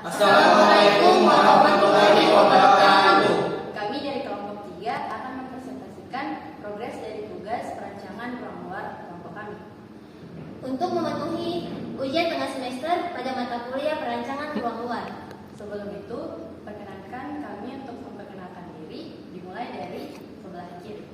Assalamualaikum warahmatullahi wabarakatuh. Kami dari kelompok 3 akan mempresentasikan progres dari tugas perancangan ruang luar kelompok kami. Untuk memenuhi ujian tengah semester pada mata kuliah perancangan ruang luar. Sebelum itu, perkenankan kami untuk memperkenalkan diri, dimulai dari sebelah kiri.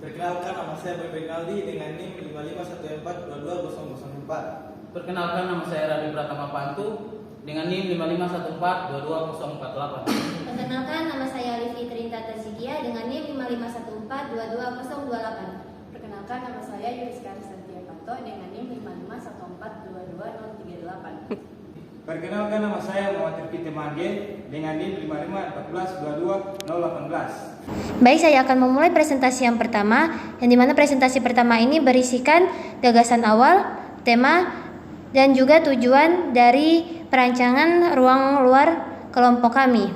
Perkenalkan, nama saya Boy Aldi dengan NIM 5514222004. Perkenalkan, nama saya Rabi Pratama Pantu dengan NIM 5514222048. Perkenalkan, nama saya Alifi Trintata Zikia dengan NIM 5514222028. Perkenalkan, nama saya Yuriska Santia Panto dengan NIM 5514222038. Perkenalkan, nama saya Muhammad Rifki Temangge dengan NIM 5514222018. Baik, saya akan memulai presentasi yang pertama, yang dimana presentasi pertama ini berisikan gagasan awal, tema, dan juga tujuan dari perancangan ruang luar kelompok kami.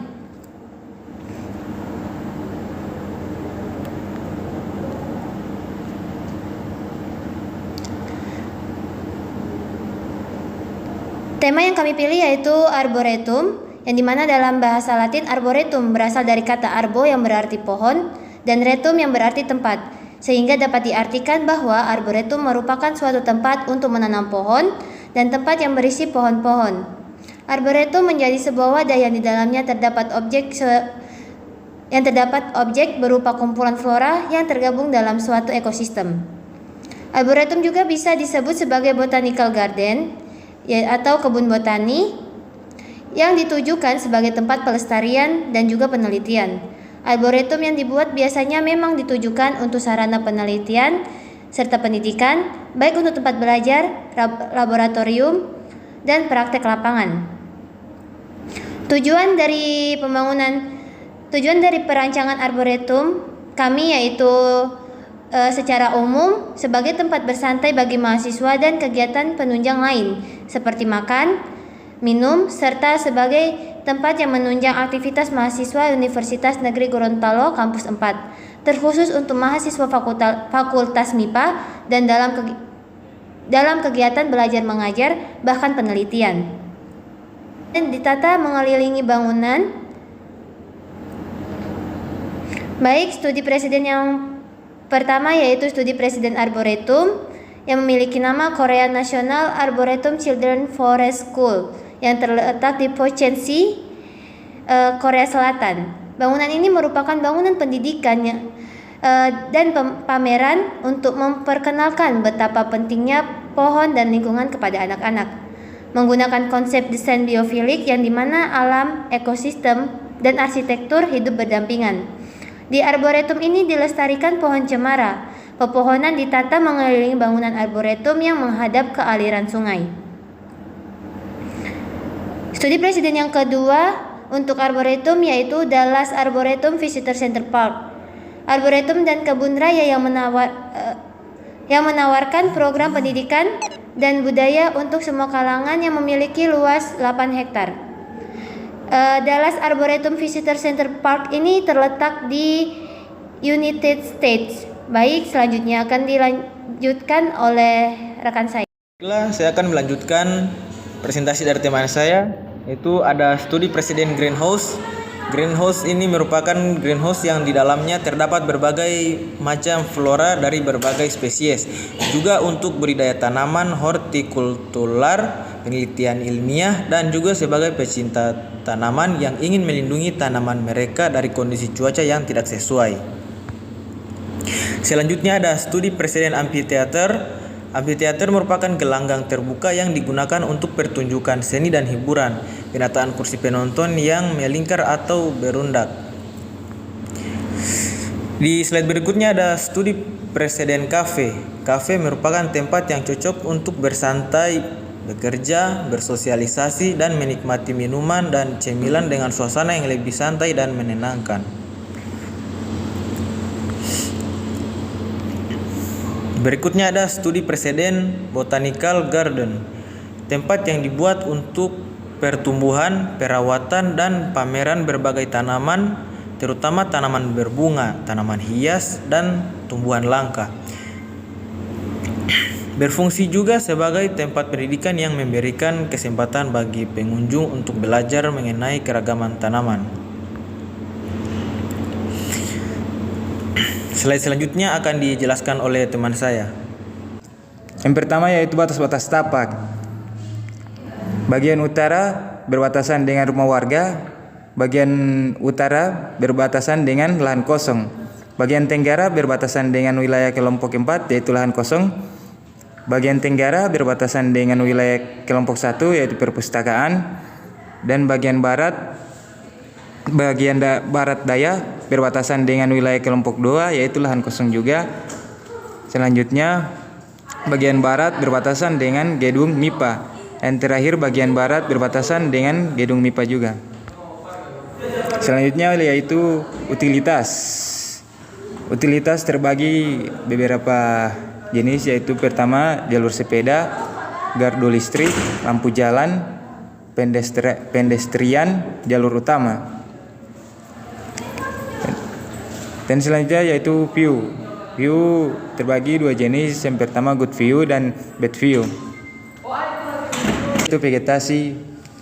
Tema yang kami pilih yaitu arboretum, yang dimana dalam bahasa Latin arboretum berasal dari kata arbo yang berarti pohon dan retum yang berarti tempat, sehingga dapat diartikan bahwa arboretum merupakan suatu tempat untuk menanam pohon dan tempat yang berisi pohon-pohon. Arboretum menjadi sebuah wadah yang di dalamnya terdapat objek berupa kumpulan flora yang tergabung dalam suatu ekosistem. Arboretum juga bisa disebut sebagai botanical garden atau kebun botani yang ditujukan sebagai tempat pelestarian dan juga penelitian. Arboretum yang dibuat biasanya memang ditujukan untuk sarana penelitian serta pendidikan, baik untuk tempat belajar, laboratorium, dan praktek lapangan. Tujuan dari perancangan arboretum kami yaitu secara umum sebagai tempat bersantai bagi mahasiswa dan kegiatan penunjang lain seperti makan, minum, serta sebagai tempat yang menunjang aktivitas mahasiswa Universitas Negeri Gorontalo Kampus 4, terkhusus untuk mahasiswa Fakultas MIPA dan dalam kegiatan belajar mengajar bahkan penelitian. Dan ditata mengelilingi bangunan. Baik, studi presiden yang pertama yaitu studi presiden Arboretum yang memiliki nama Korea National Arboretum Children Forest School yang terletak di Pocheonsi, Korea Selatan. Bangunan ini merupakan bangunan pendidikan dan pameran untuk memperkenalkan betapa pentingnya pohon dan lingkungan kepada anak-anak. Menggunakan konsep desain biofilik yang dimana alam, ekosistem, dan arsitektur hidup berdampingan. Di arboretum ini dilestarikan pohon cemara. Pepohonan ditata mengelilingi bangunan arboretum yang menghadap ke aliran sungai. Studi presiden yang kedua untuk arboretum yaitu Dallas Arboretum Visitor Center Park. Arboretum dan kebun raya yang menawarkan program pendidikan dan budaya untuk semua kalangan yang memiliki luas 8 hektar. Dallas Arboretum Visitor Center Park ini terletak di United States. Baik, selanjutnya akan dilanjutkan oleh rekan saya. Saya akan melanjutkan presentasi dari teman saya, yaitu ada studi presiden greenhouse. Greenhouse ini merupakan greenhouse yang di dalamnya terdapat berbagai macam flora dari berbagai spesies. Juga untuk budidaya tanaman, hortikultural, penelitian ilmiah, dan juga sebagai pecinta tanaman yang ingin melindungi tanaman mereka dari kondisi cuaca yang tidak sesuai. Selanjutnya ada studi presiden amphitheater. Amphitheater merupakan gelanggang terbuka yang digunakan untuk pertunjukan seni dan hiburan, penataan kursi penonton yang melingkar atau berundak. Di slide berikutnya ada studi presiden cafe. Cafe merupakan tempat yang cocok untuk bersantai, bekerja, bersosialisasi, dan menikmati minuman dan cemilan dengan suasana yang lebih santai dan menenangkan. Berikutnya ada studi preseden botanical garden, tempat yang dibuat untuk pertumbuhan, perawatan, dan pameran berbagai tanaman, terutama tanaman berbunga, tanaman hias, dan tumbuhan langka. Berfungsi juga sebagai tempat pendidikan yang memberikan kesempatan bagi pengunjung untuk belajar mengenai keragaman tanaman. Slide selanjutnya akan dijelaskan oleh teman saya. Yang pertama yaitu batas-batas tapak. Bagian utara berbatasan dengan rumah warga, bagian utara berbatasan dengan lahan kosong. Bagian tenggara berbatasan dengan wilayah kelompok 4 yaitu lahan kosong. Bagian tenggara berbatasan dengan wilayah kelompok 1 yaitu perpustakaan. Dan bagian barat daya berbatasan dengan wilayah kelompok 2 yaitu lahan kosong juga. Selanjutnya bagian barat berbatasan dengan gedung MIPA. Dan terakhir bagian barat berbatasan dengan gedung MIPA juga. Selanjutnya yaitu utilitas. Utilitas terbagi beberapa jenis yaitu pertama jalur sepeda, gardu listrik, lampu jalan, pedestrian, jalur utama. Dan selanjutnya yaitu view. View terbagi dua jenis, yang pertama good view dan bad view. Itu vegetasi,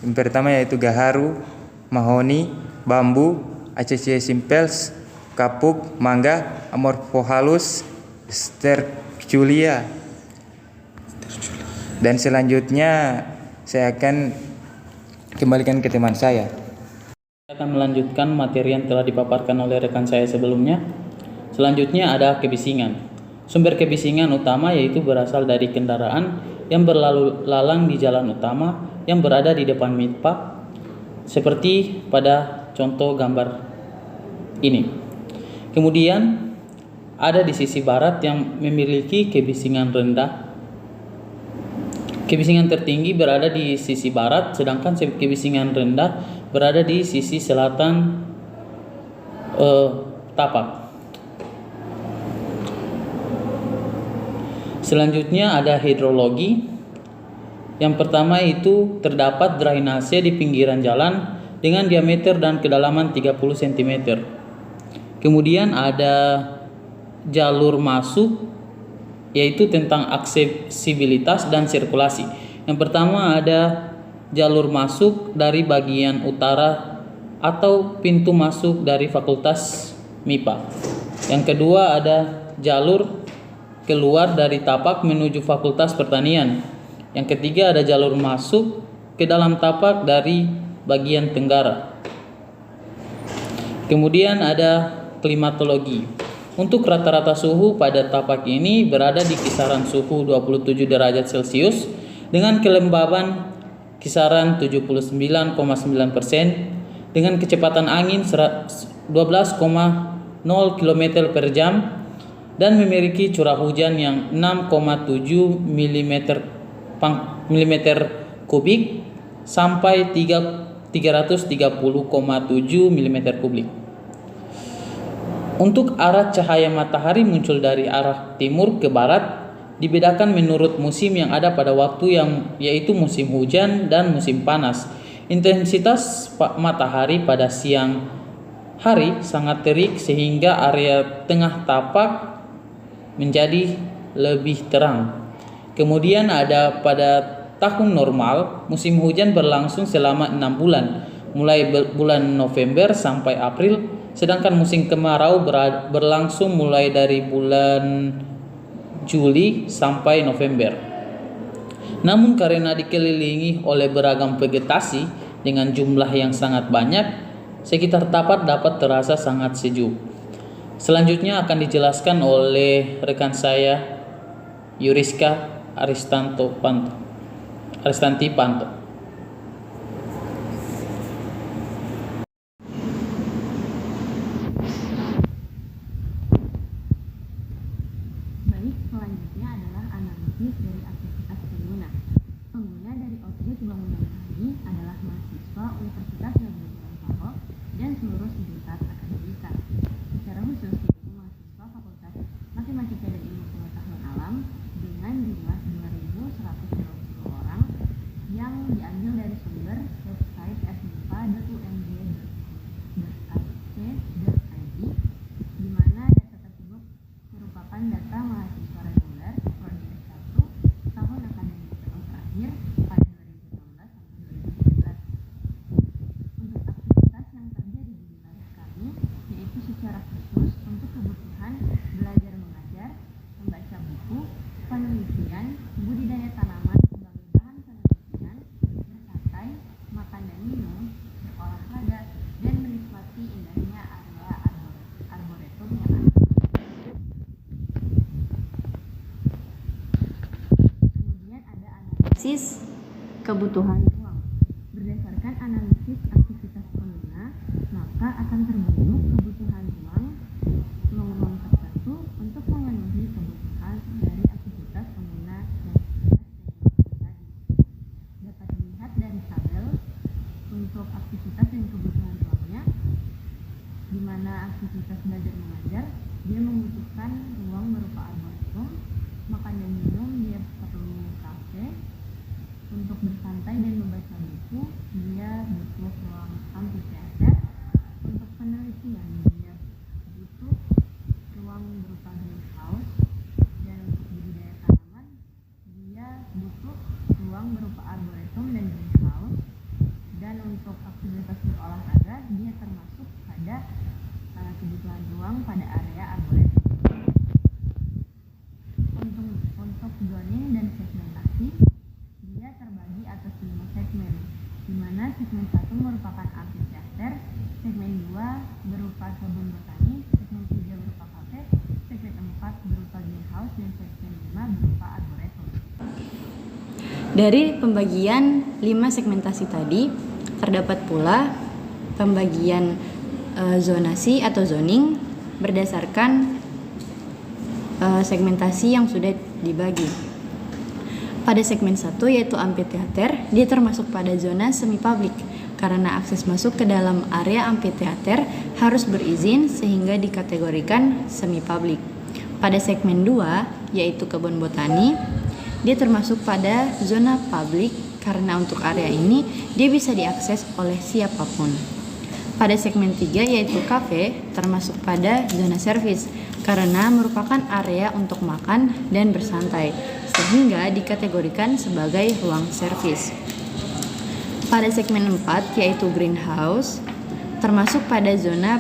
yang pertama yaitu gaharu, mahoni, bambu, Acacia simples, kapuk, mangga, amorphohalus, sterculia. Dan selanjutnya saya akan kembalikan ke teman saya. Saya akan melanjutkan materi yang telah dipaparkan oleh rekan saya sebelumnya. Selanjutnya ada kebisingan. Sumber kebisingan utama yaitu berasal dari kendaraan yang berlalu lalang di jalan utama yang berada di depan MIPA, seperti pada contoh gambar ini. Kemudian ada di sisi barat yang memiliki kebisingan rendah. Kebisingan tertinggi berada di sisi barat, sedangkan kebisingan rendah berada di sisi selatan tapak. Selanjutnya ada hidrologi. Yang pertama itu terdapat drainase di pinggiran jalan dengan diameter dan kedalaman 30 cm. Kemudian ada jalur masuk, yaitu tentang aksesibilitas dan sirkulasi. Yang pertama ada jalur masuk dari bagian utara atau pintu masuk dari Fakultas MIPA. Yang kedua ada jalur keluar dari tapak menuju Fakultas Pertanian. Yang ketiga ada jalur masuk ke dalam tapak dari bagian tenggara. Kemudian ada klimatologi. Untuk rata-rata suhu pada tapak ini berada di kisaran suhu 27 derajat Celcius dengan kelembaban kisaran 79,9% dengan kecepatan angin 12,0 km per jam dan memiliki curah hujan yang 6,7 mm kubik sampai 330,7 mm kubik. Untuk arah cahaya matahari muncul dari arah timur ke barat dibedakan menurut musim yang ada pada waktu yaitu musim hujan dan musim panas. Intensitas matahari pada siang hari sangat terik sehingga area tengah tapak menjadi lebih terang. Kemudian ada pada tahun normal, musim hujan berlangsung selama 6 bulan, mulai bulan November sampai April, sedangkan musim kemarau berlangsung mulai dari bulan Juli sampai November. Namun karena dikelilingi oleh beragam vegetasi dengan jumlah yang sangat banyak, sekitar tapak dapat terasa sangat sejuk. Selanjutnya akan dijelaskan oleh rekan saya Yuriska Aristanti Panto. Baik, selanjutnya adalah analisis dari aktivitas pengguna. Pengguna dari objek bangunan ini adalah mahasiswa Universitas Negeri Gorontalo dan seluruh sivitas akademika. Secara khusus yaitu mahasiswa Fakultas Matematika dan Ilmu Pengetahuan Alam dengan jumlah 2.120 orang yang diambil dari sumber website fmipa.umd.ac.id, di mana data tersebut merupakan data mahasiswa reguler prodi S1 makan dan minum, berolahraga, dan menikmati indahnya area arboretum yang ada. Kemudian ada analisis kebutuhan ruang. Berdasarkan analisis aktivitas pengguna, maka akan terbentuk kebutuhan ruang tertentu untuk memenuhi kebutuhan dari aktivitas pengguna dan aktivitas tadi. Dapat dilihat dari tabel untuk aktivitas dan kebutuhan ruangnya, di mana aktivitas belajar mengajar dia membutuhkan ruang berupa arboretum, makan dan minum dia perlu kafe, untuk bersantai dan membaca buku dia butuh ruang amphitheater, untuk penelitian dia butuh ruang berupa greenhouse, dan untuk budidaya tanaman dia butuh ruang berupa arboretum dan greenhouse, dan untuk aktivitas berolahraga dia termasuk pada kebutuhan ruang pada area arboretum. Untuk zoning dan segmentasi dia terbagi atas 5 segmen, di mana segmen 1 merupakan amphitheater, segmen 2 berupa kebun botani, segmen 3 berupa kafe, segmen 4 berupa greenhouse, dan segmen 5 berupa arboretum. Dari pembagian 5 segmentasi tadi, terdapat pula pembagian zonasi atau zoning berdasarkan segmentasi yang sudah dibagi. Pada segmen 1 yaitu amphitheater, dia termasuk pada zona semi publik karena akses masuk ke dalam area amphitheater harus berizin sehingga dikategorikan semi publik. Pada segmen 2 yaitu kebun botani, dia termasuk pada zona publik karena untuk area ini dia bisa diakses oleh siapapun. Pada segmen 3 yaitu kafe termasuk pada zona servis karena merupakan area untuk makan dan bersantai sehingga dikategorikan sebagai ruang servis. Pada segmen 4 yaitu greenhouse termasuk pada zona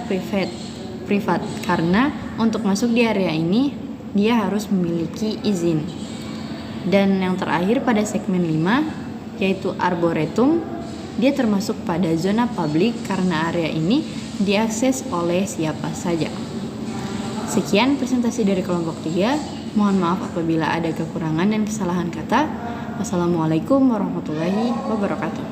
privat karena untuk masuk di area ini dia harus memiliki izin. Dan yang terakhir pada segmen 5 yaitu arboretum, dia termasuk pada zona publik karena area ini diakses oleh siapa saja. Sekian presentasi dari kelompok 3. Mohon maaf apabila ada kekurangan dan kesalahan kata. Wassalamualaikum warahmatullahi wabarakatuh.